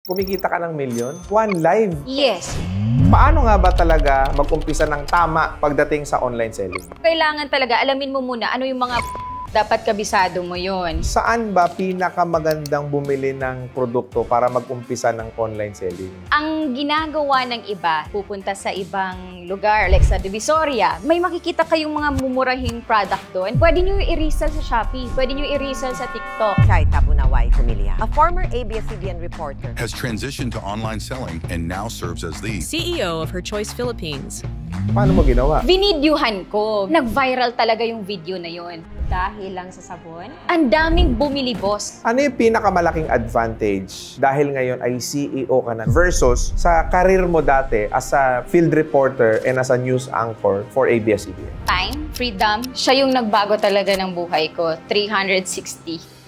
Kumikita ka ng milyon? One live? Yes. Paano nga ba talaga mag-umpisa ng tama pagdating sa online selling? Kailangan talaga alamin mo muna ano yung mga dapat kabisado mo yon. Saan ba pinakamagandang bumili ng produkto para mag-umpisa ng online selling? Ang ginagawa ng iba, pupunta sa ibang lugar, like sa Divisoria, may makikita kayong mga mumurahing product doon. Pwede nyo i-resell sa Shopee, pwede nyo i-resell sa TikTok. Chai Tabunaway Humilia, a former ABS-CBN reporter, has transitioned to online selling and now serves as the CEO of Her Choice Philippines. Paano mo ginawa? Vinidyuhan ko. Nag-viral talaga yung video na yon. Dahil lang sa sabon? Ang daming bumili, boss. Ano yung pinakamalaking advantage dahil ngayon ay CEO ka na versus sa career mo dati as a field reporter and as a news anchor for ABS-CBN? Time, freedom, siya yung nagbago talaga ng buhay ko. 360.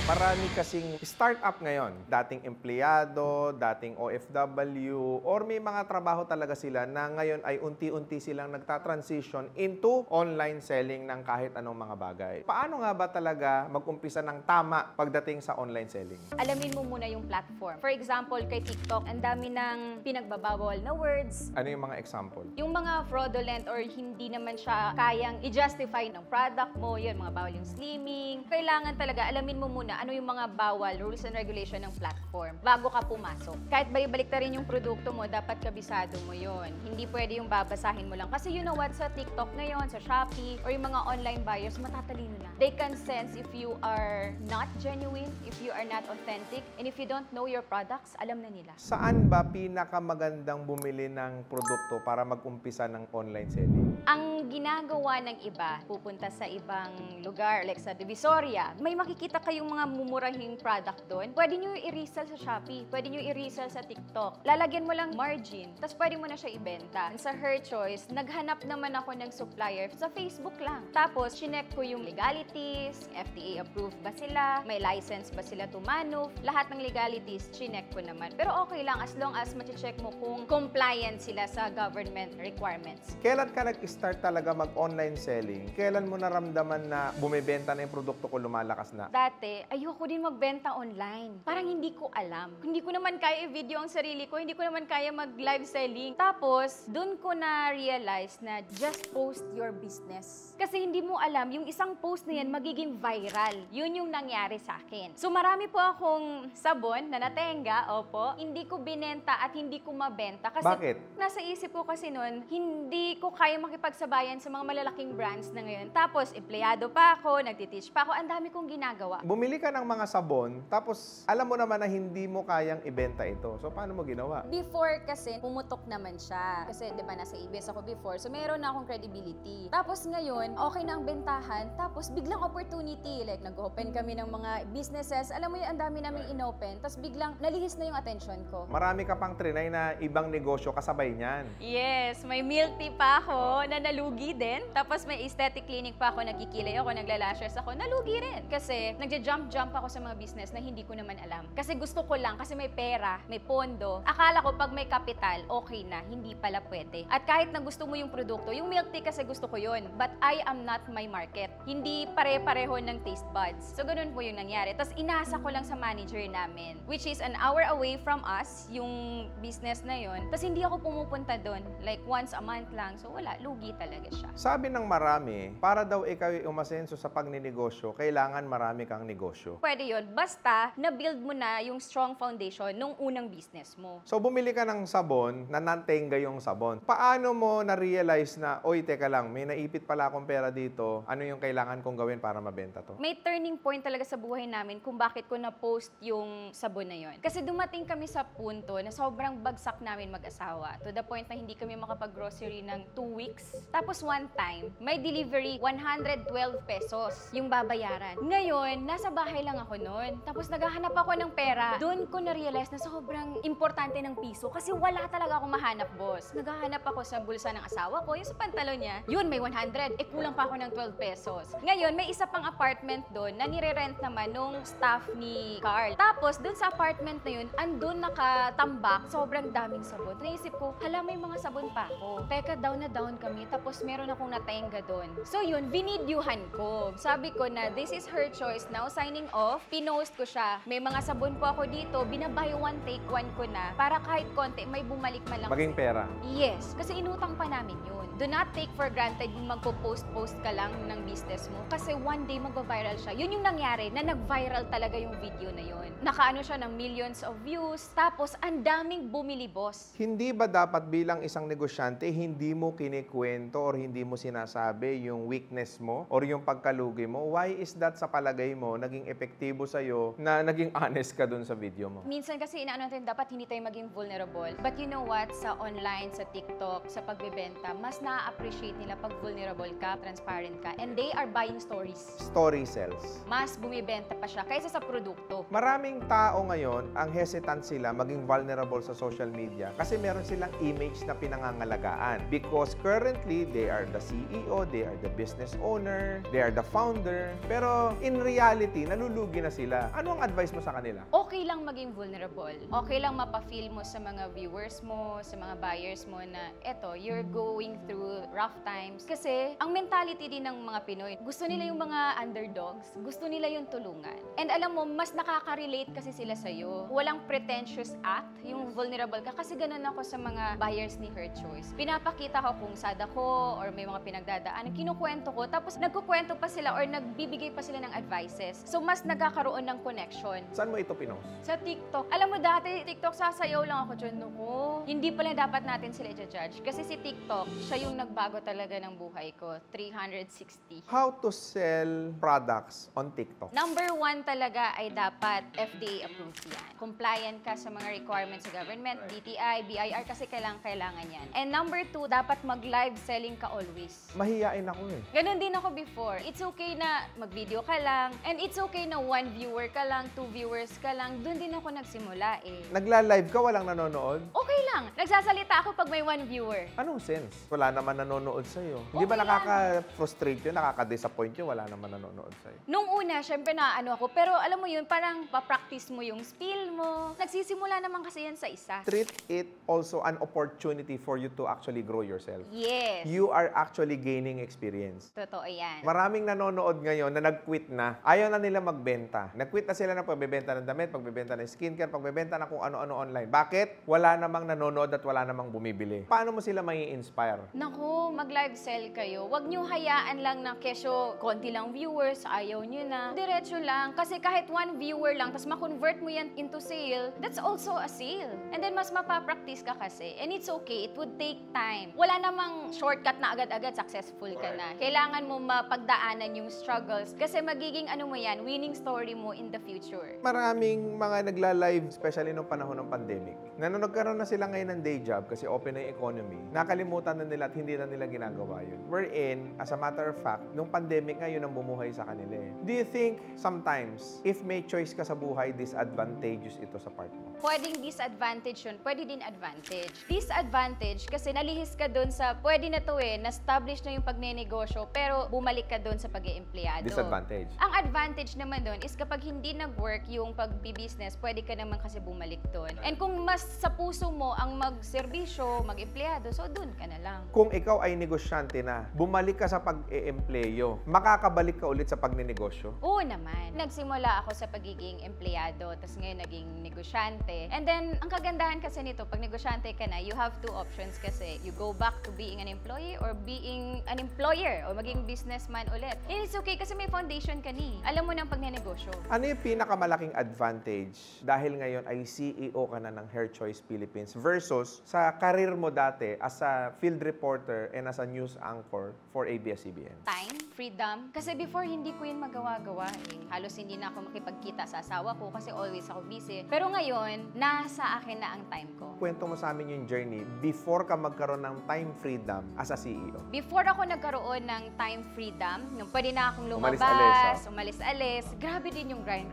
Marami kasing startup ngayon, dating empleyado, dating OFW, or may mga trabaho talaga sila na ngayon ay unti-unti silang nagtatransition into online selling ng kahit anong mga bagay. Paano nga ba talaga mag-umpisa ng tama pagdating sa online selling? Alamin mo muna yung platform. For example, kay TikTok, ang dami ng pinagbabawal na words. Ano yung mga example? Yung mga fraudulent or hindi naman siya kayang i-justify ng product mo, yun, mga bawal yung slimming. Kailangan talaga alamin mo muna ano yung mga bawal, rules and regulation ng platform bago ka pumasok. Kahit ba ibalik rin yung produkto mo, dapat kabisado mo yun. Hindi pwede yung babasahin mo lang. Kasi you know what, sa TikTok ngayon, sa Shopee, or yung mga online buyers, matatalino na. They can sense if you are not genuine, if you are not authentic, and if you don't know your products, alam na nila. Saan ba pinakamagandang bumili ng produkto para mag-umpisa ng online selling? Ang ginagawa ng iba, pupunta sa ibang lugar, like sa Divisoria, may makikita kayong mga mumurahing product doon. Pwede nyo i-resell sa Shopee, pwede nyo i-resell sa TikTok. Lalagyan mo lang margin, tapos pwede mo na siya ibenta. Sa Her Choice, naghanap naman ako ng supplier sa Facebook lang. Tapos, chinek ko yung legalities, FDA approved ba sila, may license ba sila to manuf, lahat ng legalities, chinek ko naman. Pero okay lang as long as machi-check mo kung compliant sila sa government requirements. Kailan ka nag-start talaga mag-online selling? Kailan mo naramdaman na bumibenta na yung produkto ko, lumalakas na? Dati, ayoko din magbenta online. Parang hindi ko alam. Hindi ko naman kaya i-video ang sarili ko, hindi ko naman kaya mag-live selling. Tapos, dun ko na-realize na just post your business. Kasi hindi mo alam, yung isang post na yan magiging viral. Yun yung nangyari sa akin. So, marami po akong sabon na natenga, opo. Hindi ko binenta at hindi ko mabenta. Kasi bakit? Nasa isip ko kasi nun, hindi ko kaya makipagsabayan sa mga malalaking brands na ngayon. Tapos, empleyado pa ako, nagtiteach pa ako, ang dami kong ginagawa. Bumili ka ng mga sabon, tapos alam mo naman na hindi mo kayang ibenta ito. So, paano mo ginawa? Before kasi, pumutok naman siya. Kasi, di ba, nasa ABS ako before. So, meron na akong credibility. Tapos ngayon, okay na ang bentahan. Tapos, biglang opportunity. Like, nag-open kami ng mga businesses. Alam mo yun, ang dami naming inopen. Tapos, biglang nalihis na yung attention ko. Marami ka pang trinay na ibang negosyo kasabay niyan. Yes, may milk tea pa ako na nalugi din. Tapos, may aesthetic clinic pa ako, nagkikilay ako, naglalashes ako, nalugi rin. Kasi, nagja-jump ako sa mga business na hindi ko naman alam. Kasi gusto ko lang, kasi may pera, may pondo. Akala ko pag may kapital, okay na. Hindi pala pwede. At kahit na gusto mo yung produkto, yung milk tea kasi gusto ko yun. But I am not my market. Hindi pare-pareho ng taste buds. So, ganun po yung nangyari. Tapos, inasa ko lang sa manager namin, which is an hour away from us, yung business na yun. Tapos, hindi ako pumupunta doon. Like, once a month lang. So, wala. Lugi talaga siya. Sabi ng marami, para daw ikaw umasenso sa pagninegosyo, kailangan marami kang negosyo. Pwede yun. Basta, na-build mo na yung strong foundation nung unang business mo. So, bumili ka ng sabon, nanantenga yung sabon. Paano mo na-realize na, oy, teka lang, may naipit pala akong pera dito, ano yung kailangan kong gawin para mabenta to? May turning point talaga sa buhay namin kung bakit ko na-post yung sabon na yun. Kasi dumating kami sa punto na sobrang bagsak namin mag-asawa. To the point na hindi kami makapag-grocery ng 2 weeks. Tapos one time, may delivery, 112 pesos yung babayaran. Ngayon, nasa bahay lang ako noon. Tapos naghahanap ako ng pera. Doon ko na-realize na sobrang importante ng piso kasi wala talaga akong mahanap, boss. Naghahanap ako sa bulsa ng asawa ko, yung sa pantalon niya. Yun, may 100. Kulang pa ako ng 12 pesos. Ngayon, may isa pang apartment doon na nire-rent naman nung staff ni Carl. Tapos, doon sa apartment na yun, andun nakatambak, sobrang daming sabon. Naisip ko, hala, may mga sabon pa ako. Teka, down na down kami kami, tapos meron akong natenga doon. So yun, binidyohan ko. Sabi ko na, this is her choice now, signing off. Pinost ko siya. May mga sabon po ako dito, binabuy one take one ko na, para kahit konti, may bumalik man lang. Maging pera. Yes, kasi inutang pa namin yun. Do not take for granted yung magpo-post-post ka lang ng business mo, kasi one day magva-viral siya. Yun yung nangyari, na nag-viral talaga yung video na yun. Nakaano siya ng millions of views, tapos ang daming bumili, boss. Hindi ba dapat bilang isang negosyante, hindi mo kinikwento or hindi mo sinasabi yung weakness mo or yung pagkalugi mo? Why is that sa palagay mo naging epektibo sa'yo na naging honest ka dun sa video mo? Minsan kasi inaano natin, dapat hindi tayo maging vulnerable. But you know what? Sa online, sa TikTok, sa pagbebenta, mas na-appreciate nila pag vulnerable ka, transparent ka, and they are buying stories. Story sells. Mas bumibenta pa siya kaysa sa produkto. Maraming tao ngayon, ang hesitant sila maging vulnerable sa social media kasi meron silang image na pinangangalagaan. Because currently, they are the CEO, they are the business owner, they are the founder. Pero in reality, nalulugi na sila. Ano ang advice mo sa kanila? Okay lang maging vulnerable. Okay lang mapafeel mo sa mga viewers mo, sa mga buyers mo na eto, you're going through rough times. Kasi ang mentality din ng mga Pinoy, gusto nila yung mga underdogs, gusto nila yung tulungan. And alam mo, mas nakaka-relate kasi sila sa'yo. Walang pretentious act, yung vulnerable ka. Kasi ganun ako sa mga buyers ni Her Choice. Pinapakita ko kung sad ako or may mga pinagdadaan. Kinukwento ko, tapos nagkukwento pa sila or nagbibigay pa sila ng advices. So, mas nagkakaroon ng connection. Saan mo ito pinost? Sa TikTok. Alam mo dati, TikTok sasayaw lang ako dyan. Naku, hindi pala dapat natin sila i-judge. Kasi si TikTok, siya yung nagbago talaga ng buhay ko. 360. How to sell products on TikTok? Number one talaga ay dapat FDA approved yan. Compliant ka sa mga requirements sa government, DTI, BIR, kasi kailangan yan. And number two, dapat mag-live selling ka always. Mahiyain ako eh. Ganon din ako before. It's okay na mag-video ka lang, and it's okay na 1 viewer ka lang, 2 viewers ka lang. Doon din ako nagsimula eh. Nagla-live ka, walang nanonood? Okay lang. Nagsasalita ako pag may 1 viewer. Anong sense? Wala naman nanonood sa'yo. Hindi ba Okay lang. nakaka-frustrate yun, nakaka-disappoint yun, wala naman nanonood sa'yo? Nung una, syempre na ano ako, pero alam mo yun, parang papractice mo yung spiel mo. Nagsisimula naman kasi yan sa isa. Treat it also an opportunity for you to actually grow yourself. Yes. You are actually gaining experience. Totoo yan. Maraming nanonood ngayon na nag-quit na. Ayaw na nila magbenta. Nag-quit na sila ng pagbebenta ng damit, pagbebenta ng skincare, pagbebenta ng kung ano-ano online. Bakit? Wala namang nanonood at wala namang bumibili. Paano mo sila mai-inspire? Naku, mag-live sell kayo. Huwag nyo hayaan lang na kesyo konti lang viewers, ayaw nyo na. Diretso lang. Kasi kahit 1 viewer lang, tapos ma-convert mo yan into sale, that's also a sale. And then mas mapapractice ka kasi. And it's okay, it would take time. Wala namang shortcut na agad-agad successful ka na. Kailangan mo mapagdaanan yung struggles kasi magiging ano mo yan, winning story mo in the future. Maraming mga nagla-live, especially nung panahon ng pandemic, na nung nagkaroon na sila ngayon ng day job kasi open na yung economy, nakalimutan na nila at hindi na nila ginagawa yun. Wherein, as a matter of fact, nung pandemic ngayon ang bumuhay sa kanila eh. Do you think sometimes, if may choice ka sa buhay, disadvantageous ito sa part mo? Pwedeng disadvantage yun, pwede din advantage. Disadvantage kasi nalihis ka dun sa, pwede na to eh, na-establish na yung pagnenegosyo, pero bumalik ka dun sa pag-iempleyado. Disadvantage. Ang advantage naman dun is kapag hindi nag-work yung pag-business, pwede ka naman kasi bumalik dun. And kung mas sa puso mo ang mag-serbisyo, mag-empleyado, so dun ka na lang. Kung ikaw ay negosyante na, bumalik ka sa pag-e-empleyo, makakabalik ka ulit sa pagnenegosyo? Oo naman. Nagsimula ako sa pagiging empleyado, tapos ngayon naging negosyante. And then, ang kagandahan kasi nito, pag negosyante ka na, you have 2 options kasi. You go back to being an employee or being an employer o maging businessman ulit. And it's okay kasi may foundation ka ni. Alam mo ng pagnenegosyo. Ano yung pinakamalaking advantage dahil ngayon ay CEO ka na ng Her Choice Philippines versus sa karir mo dati as a field reporter and as a news anchor for ABS-CBN? Time, freedom. Kasi before, hindi ko yun magawa-gawa eh. Halos hindi na ako makipagkita sa asawa ko kasi always ako busy. Pero ngayon, nasa akin na ang time ko. Kwento mo sa amin yung journey before ka magkaroon ng time freedom as a CEO. Before ako nagkaroon ng time freedom, nung pwede na akong lumabas, umalis-alis, grabe din yung grind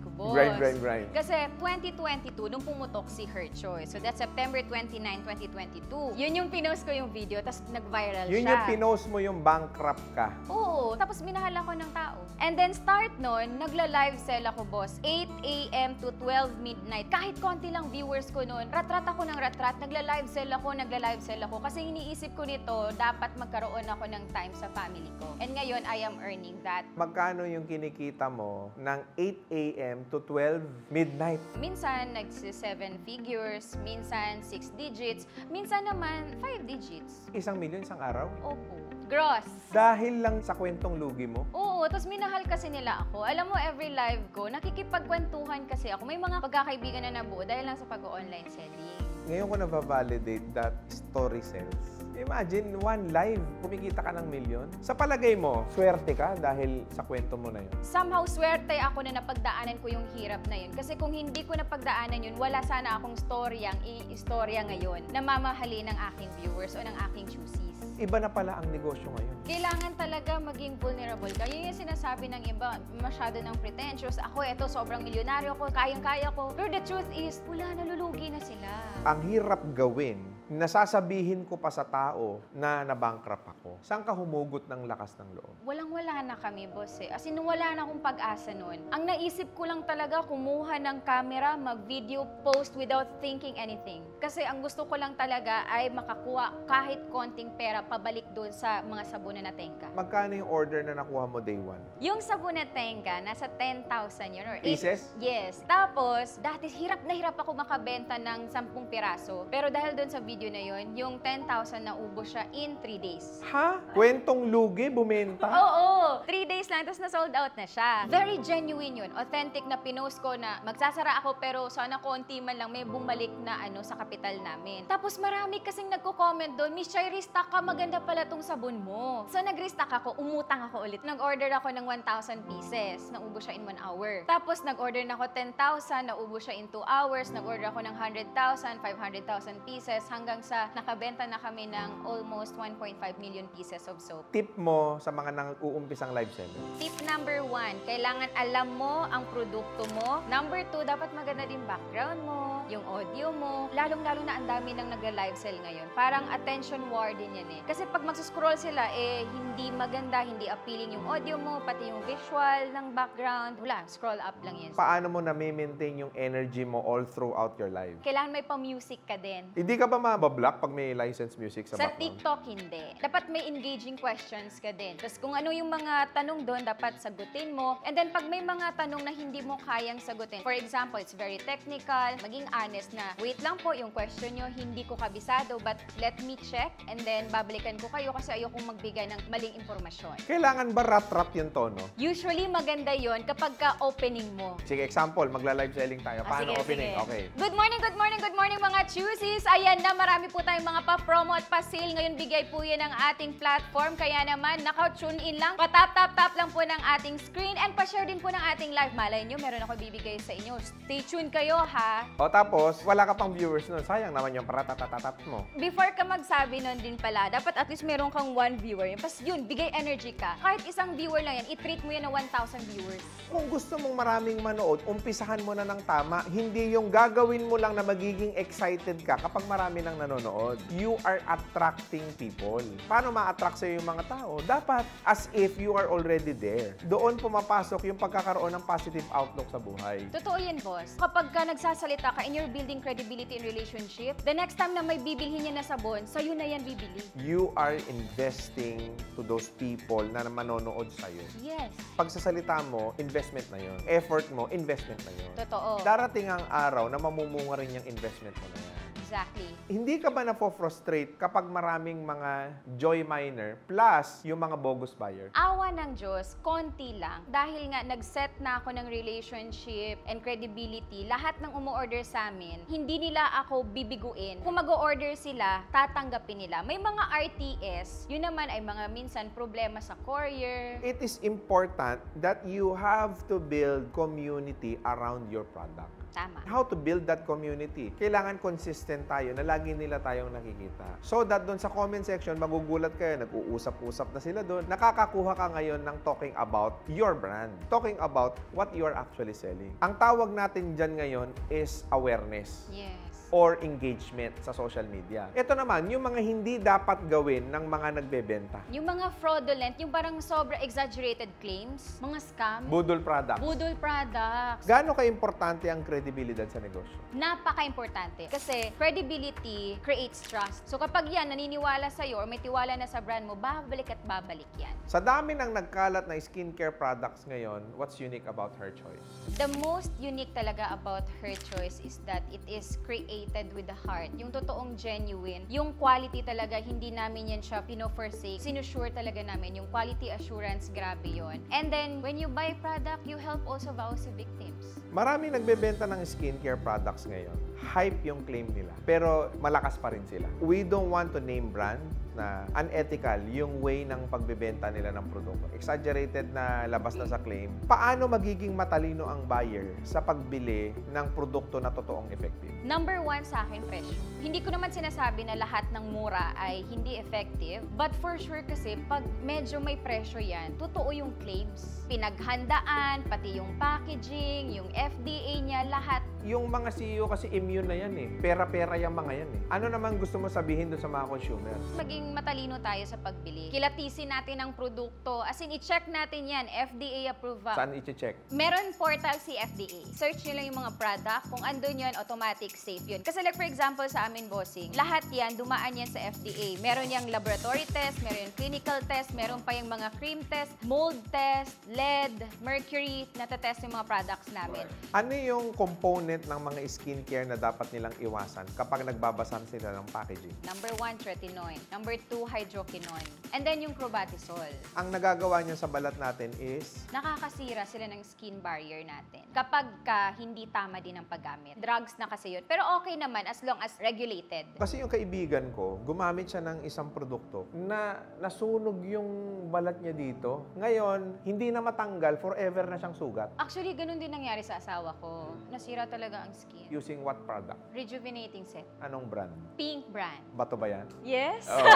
ko, boss. Grind. Kasi 2022, nung pumutok si Her Choice, so that's September 29, 2022, yun yung pinost ko yung video, tapos nag-viral Yun siya. yung pinost mo yung bankrupt ka. Oo, Oo, tapos minahal ako ng tao. And then start nun, nagla-live sell ako, boss. 8 a.m. to 12 midnight. Kahit konti lang viewers ko nun, ratrat ako ng ratrat, nagla-live sell ako. Kasi iniisip ko nito, dapat magkaroon ako ng time sa family ko. And ngayon, I am earning that. Magkano yung kinikita mo ng 8 a.m. to 12 midnight? Minsan, nagsi-7 figures, minsan 6 digits, minsan naman 5 digits. 1 million isang araw? Opo. Gross. Dahil lang sa kwentong lugi mo? Oo, tapos minahal kasi nila ako. Alam mo, every live ko, nakikipagkwentuhan kasi ako. May mga pagkakaibigan na nabuo dahil lang sa pag-online selling. Ngayon ko na-validate that story sells. Imagine, one live, kumikita ka ng milyon. Sa palagay mo, swerte ka dahil sa kwento mo na yun? Somehow, swerte ako na napagdaanan ko yung hirap na yun. Kasi kung hindi ko napagdaanan yun, wala sana akong storyang i-istorya ngayon na mamahalin ng aking viewers o ng aking choosies. Iba na pala ang negosyo ngayon. Kailangan talaga maging vulnerable ka. Yun yung sinasabi ng iba, masyado ng pretentious. Ako, eto, sobrang milyonaryo ko, kayang-kaya ko. Pero the truth is, wala, nalulugi na sila. Ang hirap gawin, nasasabihin ko pa sa tao na nabankrupt ako. Saan ka humugot ng lakas ng loob? Walang-wala na kami, boss eh. As in, wala na akong pag-asa nun. Ang naisip ko lang talaga, kumuha ng camera, mag-video post without thinking anything. Kasi ang gusto ko lang talaga ay makakuha kahit konting pera pabalik doon sa mga sabon na tengka. Magkano yung order na nakuha mo day one? Yung sabon na tengka, nasa 10,000 yun. Or Pieces? Yes. Tapos, dati hirap na hirap ako makabenta ng 10 piraso. Pero dahil doon sa video na yun, yung 10,000 na ubos siya in 3 days. Ha? Kwentong lugi, bumenta? Oo! 3 days lang, tapos na-sold out na siya. Very genuine yun. Authentic na pinost ko na magsasara ako pero sana konti man lang may bumalik na sa kapital namin. Tapos marami kasing nagko-comment doon, Miss Chay, restock ka, maganda pala tong sabon mo. So nag-restock ako, umutang ako ulit. Nag-order ako ng 1,000 pieces, naubos siya in 1 hour. Tapos nag-order na ako 10,000, naubos siya in 2 hours. Nag-order ako ng 100,000, 500,000 pieces hanggang sa nakabenta na kami ng almost 1.5 million pieces of soap. Tip mo sa mga nang-uumpisang live seller? Tip number 1, kailangan alam mo ang produkto mo. Number 2, dapat maganda din background mo, yung audio mo. Lalong-lalo na ang dami nang nagla-live sell ngayon. Parang attention war din yan eh. Kasi pag magsuscroll sila, hindi maganda, hindi appealing yung audio mo, pati yung visual ng background. Wala, scroll up lang yan. Paano mo na-maintain yung energy mo all throughout your live? Kailangan may pa-music ka din. Hindi ka ba mabablock pag may licensed music sa Sa background? TikTok, hindi. Dapat may engaging questions ka din. Tapos kung ano yung mga tanong doon, dapat sagutin mo. And then pag may mga tanong na hindi mo kayang sagutin, for example, it's very technical, maging honest na, wait lang po, yung question nyo, hindi ko kabisado, but let me check, and then babalikan ko kayo kasi ayokong magbigay ng maling impormasyon. Kailangan ba rat-rap yung tono? Usually, maganda yon kapag ka-opening mo. Sige, example, magla-live selling tayo. Paano Sige, opening? sige. Okay. Good morning, good morning, good morning mga choosies! Ayan na, marami po tayong mga pa-promo at pa-sale. Ngayon, bigay po yan ng ating platform. Kaya naman, naka-tune in lang. Pa-tap-tap-tap lang po ng ating screen and pa-share din po ng ating live. Malay nyo, meron ako bibigay sa inyo. Stay tuned kayo, ha? O tapos, wala ka pang viewers nun. Sayang naman yung paratatatatap mo. Before ka magsabi nun din pala, dapat at least meron kang 1 viewer. Pas yun, bigay energy ka. Kahit isang viewer lang yan, i-treat mo yan na 1,000 viewers. Kung gusto mong maraming manood, umpisahan mo na ng tama. Hindi yung gagawin mo lang na magiging excited ka kapag marami nang nanonood. You are attracting people. Paano ma-attract sa'yo yung mga tao? Dapat as if you are already there. Doon pumapasok yung pagkakaroon ng positive outlook sa buhay. Totoo yan, boss. Kapag ka nagsasalita ka and you're building credibility in relationship, the next time na may bibilhin niya na sabon, sa'yo na yan bibili. You are investing to those people na manonood sa'yo. Yes. Pagsasalita mo, investment na yun. Effort mo, investment na yun. Totoo. Darating ang araw na mamumunga rin yung investment mo na yan. Exactly. Hindi ka ba napofrustrate kapag maraming mga joy miner plus yung mga bogus buyer? Awa ng Diyos, konti lang. Dahil nga, nag-set na ako ng relationship and credibility. Lahat ng umu-order sa amin, hindi nila ako bibiguin. Kung mag-order sila, tatanggapin nila. May mga RTS, yun naman ay mga minsan problema sa courier. It is important that you have to build community around your product. Tama. How to build that community? Kailangan consistent tayo na lagi nila tayong nakikita. So that doon sa comment section, magugulat kayo, nag-uusap-usap na sila doon. Nakakakuha ka ngayon ng talking about your brand. Talking about what you are actually selling. Ang tawag natin dyan ngayon is awareness. Yes. or engagement sa social media. Ito naman, yung mga hindi dapat gawin ng mga nagbebenta. Yung mga fraudulent, yung parang sobra exaggerated claims, mga scam, Budol products. budol products. Gaano ka-importante ang credibility sa negosyo? Napaka-importante. Kasi credibility creates trust. So kapag yan, naniniwala sa'yo or may tiwala na sa brand mo, babalik at babalik yan. Sa dami ng nagkalat na skincare products ngayon, what's unique about Her Choice? The most unique talaga about Her Choice is that it is created with the heart. Yung totoong genuine. Yung quality talaga, hindi namin yan siya pino-forsake. Sinusure talaga namin. Yung quality assurance, grabe yon. And then, when you buy product, you help also VAUSI victims. Maraming nagbebenta ng skincare products ngayon. Hype yung claim nila. Pero malakas pa rin sila. We don't want to name brand na unethical yung way ng pagbebenta nila ng produkto. Exaggerated na labas na sa claim. Paano magiging matalino ang buyer sa pagbili ng produkto na totoong effective? Number one sa akin, presyo. Hindi ko naman sinasabi na lahat ng mura ay hindi effective. But for sure kasi, pag medyo may presyo yan, totoo yung claims. Pinaghandaan, pati yung packaging, yung FDA niya, lahat. Yung mga CEO kasi immune na yan eh. Pera-pera yung mga yan eh. Ano naman gusto mo sabihin doon sa mga consumer? Maging matalino tayo sa pagbili. Kilatisin natin ang produkto. As in, i-check natin yan. FDA approved. Saan i-check? Meron portal si FDA. Search nyo lang yung mga product. Kung andun yun, automatic safe yun. Kasi like for example sa amin, bossing, lahat yan, dumaan yan sa FDA. Meron yung laboratory test, meron yung clinical test, meron pa yung mga cream test, mold test, lead, mercury, natatest yung mga products namin. Ano yung component ng mga skincare na dapat nilang iwasan kapag nagbabasa sila ng packaging? Number 1, tretinoin. Number 2, hydroquinone. And then yung crobatisol. Ang nagagawa niya sa balat natin is Nakakasira sila ng skin barrier natin. Kapag hindi tama din ang paggamit. Drugs na kasi yun. Pero okay naman as long as regulated. kasi yung kaibigan ko, gumamit siya ng isang produkto na nasunog yung balat niya dito. Ngayon, hindi na matanggal, forever na siyang sugat. Actually, ganun din nangyari sa asawa ko. Nasira talaga ang skin. Using what product? Rejuvenating set. Anong brand? Pink brand. Bato ba yan? Yes. Oo.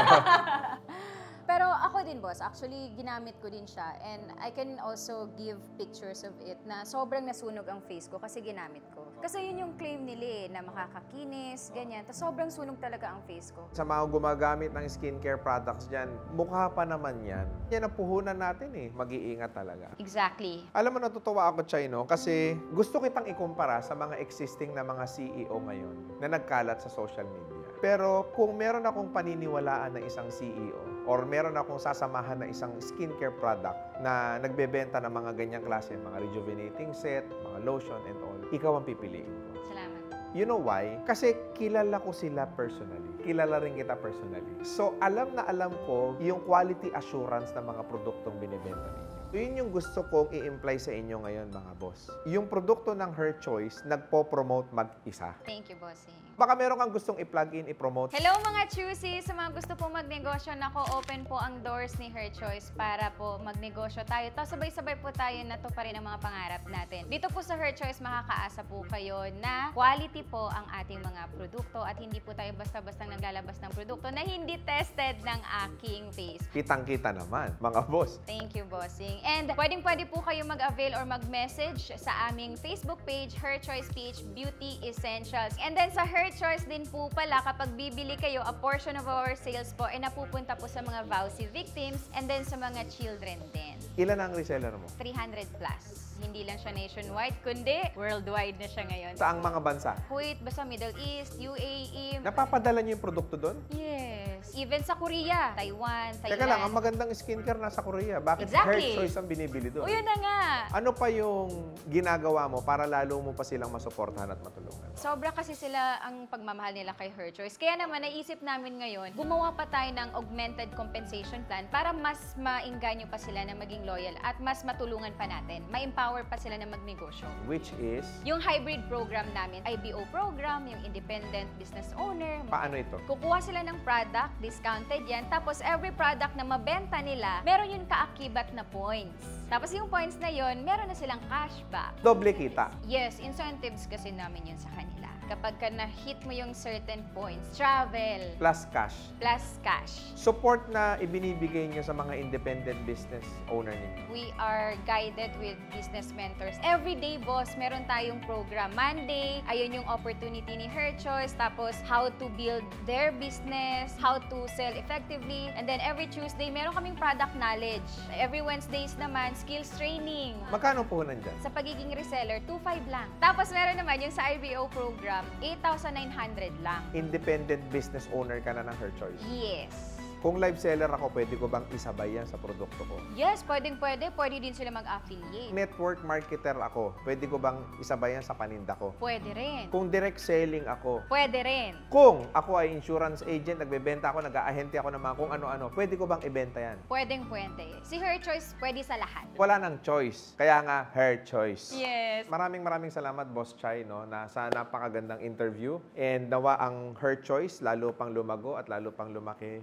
Pero ako din, boss. Actually, ginamit ko din siya. And I can also give pictures of it na sobrang nasunog ang face ko kasi ginamit ko. Kasi yun yung claim nila na makakakinis, ganyan. Tapos sobrang sunog talaga ang face ko. Sa mga gumagamit ng skincare products dyan, mukha pa naman yan. Yan ang puhunan natin eh. Mag-iingat talaga. Exactly. Alam mo, natutuwa ako, Chino, kasi gusto kitang ikumpara sa mga existing na mga CEO ngayon na nagkalat sa social media. Pero kung meron akong paniniwalaan na isang CEO or meron akong sasamahan na isang skincare product na nagbebenta ng mga ganyang klase, mga rejuvenating set, mga lotion and all, ikaw ang pipiliin ko. Salamat. You know why? Kasi kilala ko sila personally. Kilala rin kita personally. So, alam na alam ko yung quality assurance ng mga produktong binibenta ninyo. Yun yung gusto kong i-imply sa inyo ngayon, mga boss. Yung produkto ng Her Choice, nagpo-promote mag-isa. Thank you, bossing. Baka meron kang gustong i-plug in, i-promote. Hello mga choosy! Sa mga gusto po magnegosyo, open po ang doors ni Her Choice para po magnegosyo tayo. Tapos sabay-sabay po tayo na to pa rin ang mga pangarap natin. Dito po sa Her Choice, makakaasa po kayo na quality po ang ating mga produkto at hindi po tayo basta-bastang naglalabas ng produkto na hindi tested ng aking face. Kitang-kita naman, mga boss. Thank you, bossing. And pwedeng-pwede po kayo mag-avail or mag-message sa aming Facebook page, Her Choice Peach Beauty Essentials. And then sa Her Choice din po pala, kapag bibili kayo, a portion of our sales po ay napupunta po sa mga VAUSI victims and then sa mga children din. Ilan ang reseller mo? 300 plus. Hindi lang siya nationwide, kundi worldwide na siya ngayon. Saang mga bansa? Kuwait, basta Middle East, UAE. Napapadala niyo yung produkto doon? Yes. Even sa Korea, Taiwan, Thailand. Teka lang, ang magandang skincare nasa Korea. Bakit Exactly. Her Choice ang binibili doon? O yun na nga. Ano pa yung ginagawa mo para lalo mo pa silang masuportahan at matulungan? Sobra kasi sila ang pagmamahal nila kay Her Choice. Kaya naman, naisip namin ngayon, gumawa pa tayo ng augmented compensation plan para mas maingganyo pa sila na maging loyal at mas matulungan pa natin. Ma-empower pa sila na magnegosyo. Which is, Yung hybrid program namin, IBO program, yung independent business owner. paano ito? Kukuha sila ng product discounted yan. Tapos every product na mabenta nila, meron yung kaakibat na points. Tapos yung points na yon, meron na silang cashback. Doble kita. Yes, incentives kasi namin yun sa kanila. Kapag ka na-hit mo yung certain points, travel, Plus cash. plus cash. Support na ibinibigay nyo sa mga independent business owner ninyo. We are guided with business mentors. Every day, boss, meron tayong program. Monday, ayun yung opportunity ni Her Choice. Tapos, how to build their business, how to sell effectively. And then, every Tuesday, meron kaming product knowledge. Every Wednesdays naman, skills training. Magkano puhunan dyan? Sa pagiging reseller, 2,500 lang. Tapos, meron naman yung sa IBO program, 8,900 lang. Independent business owner ka na ng Her Choice. Yes. Kung live seller ako, pwede ko bang isabay yan sa produkto ko? Yes, pwedeng-pwede. Pwede din sila mag-affiliate. Network marketer ako, pwede ko bang isabay yan sa paninda ko? Pwede rin. Kung direct selling ako, Pwede rin. kung ako ay insurance agent, nagbebenta ako, nag-aahente ako ng mga kung ano-ano, pwede ko bang ibenta yan? Pwedeng-pwede. Si Her Choice, pwede sa lahat. Wala nang choice. Kaya nga, Her Choice. Yes. Maraming salamat, Boss Chai, no, na sa napakagandang interview. And nawa ang Her Choice lalo pang lumago at lalo pang lumaki.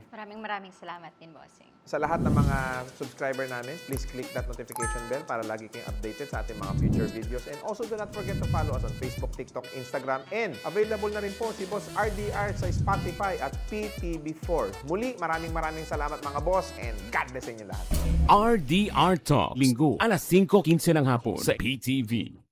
Maraming salamat din, bossing. Sa lahat ng mga subscriber namin, please click that notification bell para lagi kayong updated sa ating mga future videos. And also do not forget to follow us on Facebook, TikTok, Instagram, and available na rin po si Boss RDR sa Spotify at PTV4. Muli, maraming salamat mga boss, and God bless sa inyo lahat. RDR Talks, Linggo, alas 5:15 ng hapon sa PTV.